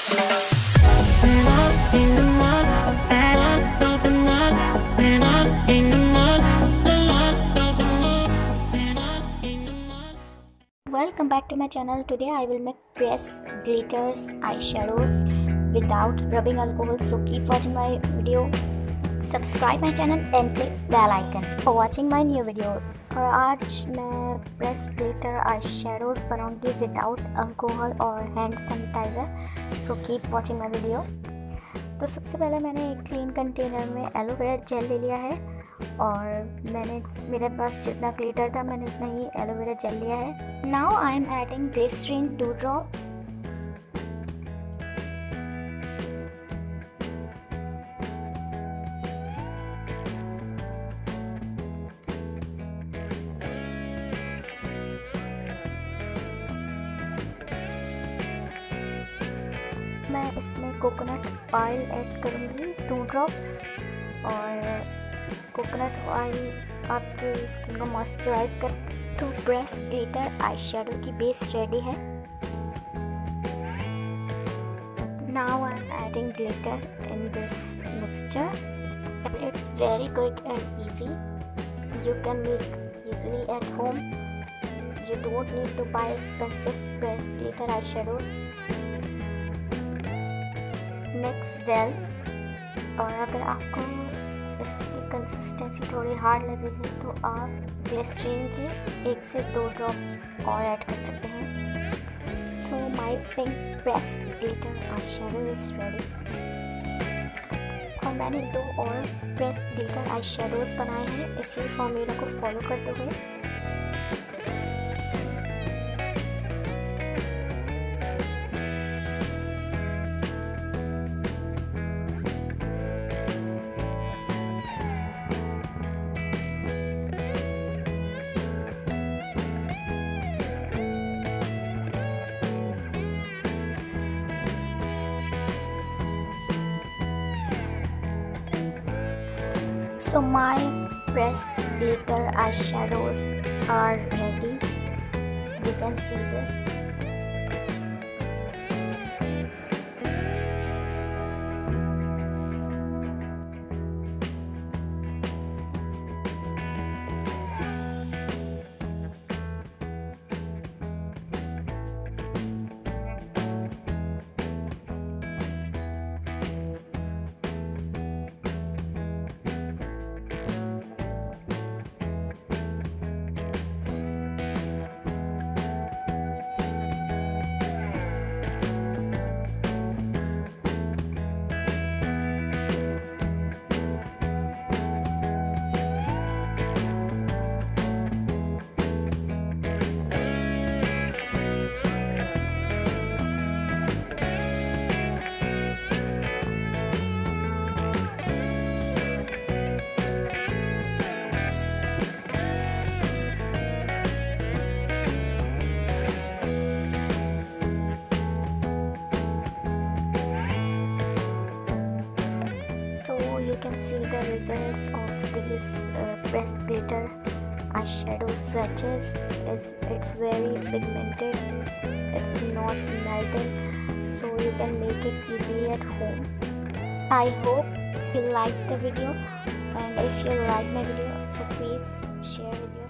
Welcome back to my channel. Today I will make press glitters eyeshadows without rubbing alcohol, so keep watching my video. Subscribe my channel and click bell icon for watching my new videos. और आज मैं press glitter eye shadows बनाऊंगी without alcohol और hand sanitiser, so keep watching my video. तो सबसे पहले मैंने एक क्लीन कंटेनर में एलोवेरा जेल ले लिया है और मेरे पास जितना ग्लिटर था मैंने उतना ही एलोवेरा जेल लिया है। Now I am adding glycerine 2 drops. मैं इसमें कोकोनट ऑयल ऐड करूँगी 2 ड्रॉप्स। और कोकोनट ऑयल आपके स्किन को मॉइस्चराइज कर। तो प्रेस ग्लिटर आई शेडो की बेस रेडी है। Now I am adding glitter in this mixture. It's very quick and easy. You can make easily at home. You don't need to buy expensive press glitter eye shadows. Mix well. और अगर आपको इसकी consistency थोड़ी hard लगेगी तो आप glycerine के 1 से 2 ड्रॉप्स और ऐड कर सकते हैं। So my pink press glitter eye shadow is ready. और मैंने 2 और प्रेस ग्लिटर आई शेडोज़ बनाए हैं इसी फॉर्मूला को फॉलो करते हुए। So my pressed glitter eyeshadows are ready. You can see this. You can see the results of these pressed glitter eyeshadow swatches. It's very pigmented, it's not melted, so you can make it easily at home. I hope you like the video, and if you like my video, so please share with your